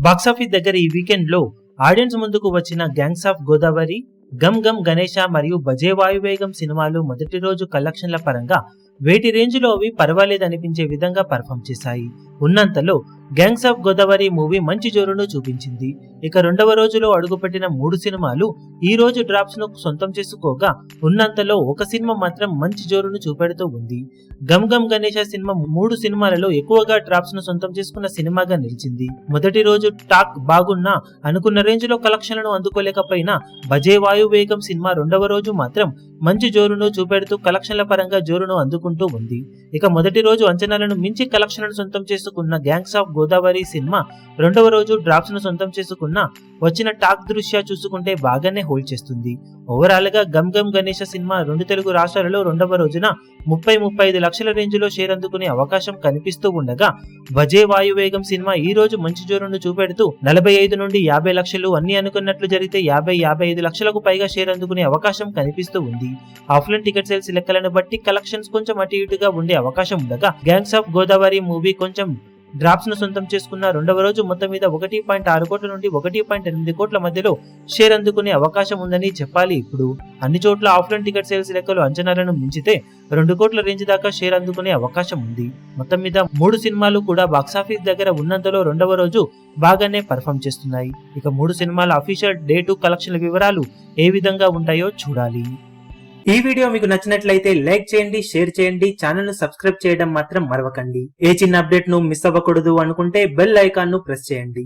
Box office దగ్గర ఈ weekend లో ఆడియన్స్ ముందుకు వచ్చిన గ్యాంగ్స్ ఆఫ్ గోదావరి, గమ్ గమ్ గణేశ మరియు బజే వాయువేగం సినిమాలు మొదటి రోజు కలెక్షన్ల పరంగా వేటి రేంజ్ లో అవి పర్వాలేదనిపించే విధంగా పర్ఫామ్ చేశాయి. ఉన్నంతలో గ్యాంగ్స్ ఆఫ్ గోదావరి మూవీ మంచి జోరును చూపించింది. ఇక రెండవ రోజులో అడుగుపెట్టిన 3 సినిమాలు ఈ రోజు డ్రాప్స్ ను సొంతం చేసుకోగా, ఉన్నంతలో ఒక సినిమా మాత్రం మంచి జోరును చూపెడుతూ ఉంది. గమ్ గమ్ గణేశ సినిమా 3 సినిమాలలో ఎక్కువగా డ్రాప్స్ ను సొంతం చేసుకున్న సినిమాగా నిలిచింది. మొదటి రోజు టాక్ బాగున్నా అనుకున్న రేంజ్ లో కలెక్షన్లను అందుకోలేకపోయినా బజే వాయువేగం సినిమా రెండవ రోజు మాత్రం మంచి జోరును చూపెడుతూ కలెక్షన్ల పరంగా జోరును అందుకుంటూ ఉంది. ఇక మొదటి రోజు అంచనాలను మించి కలెక్షన్లను సొంతం చేసుకున్న గ్యాంగ్స్ ఆఫ్ గోదావరి సినిమా రెండవ రోజు డ్రాప్స్ ను సొంతం చేసుకున్న వచ్చిన టాక్ దృష్ట్యా చూసుకుంటే బాగానే హోల్డ్ చేస్తుంది. ఓవరాల్ గా గమ్ గమ్ గణేశ సినిమా 2 తెలుగు రాష్ట్రాలలో రెండవ రోజున 30-35 లక్షల రేంజ్ లో షేర్ అందుకునే అవకాశం కనిపిస్తూ ఉండగా, బజే వాయువేగం సినిమా ఈ రోజు మంచి జోరును చూపెడుతూ 45 నుండి 50 లక్షలు, అన్ని అనుకున్నట్లు జరిగితే 50-55 లక్షలకు పైగా షేర్ అందుకునే అవకాశం కనిపిస్తూ ఉంది. ఆఫ్లైన్ టికెట్ సేల్స్ లెక్కలను బట్టి కలెక్షన్స్ కొంచెం అటు ఇటుగా ఉండే అవకాశం ఉండగా, గ్యాంగ్స్ ఆఫ్ గోదావరి మూవీ కొంచెం డ్రాప్స్ ను సొంతం చేసుకున్న రెండవ రోజు మొత్తం మీద 1.6 కోట్ల నుండి 1.8 కోట్ల మధ్యలో షేర్ అందుకునే అవకాశం ఉందని చెప్పాలి. ఇప్పుడు అన్ని చోట్ల ఆఫ్లైన్ టికెట్ సేల్స్ లెక్కలు అంచనాలను మించితే 2 కోట్ల రేంజ్ దాకా షేర్ అందుకునే అవకాశం ఉంది. మొత్తం మీద 3 సినిమాలు కూడా బాక్సాఫీస్ దగ్గర ఉన్నంతలో రెండవ రోజు బాగానే పర్ఫామ్ చేస్తున్నాయి. ఇక 3 సినిమాల అఫీషియల్ డే 2 కలెక్షన్ల వివరాలు ఏ విధంగా ఉంటాయో చూడాలి. ఈ వీడియో మీకు నచ్చినట్లయితే లైక్ చేయండి, షేర్ చేయండి, ఛానల్ ను సబ్స్క్రైబ్ చేయడం మాత్రం మరవకండి. ఏ చిన్న అప్డేట్ ను మిస్ అవ్వకూడదు అనుకుంటే బెల్ ఐకాన్ ను ప్రెస్ చేయండి.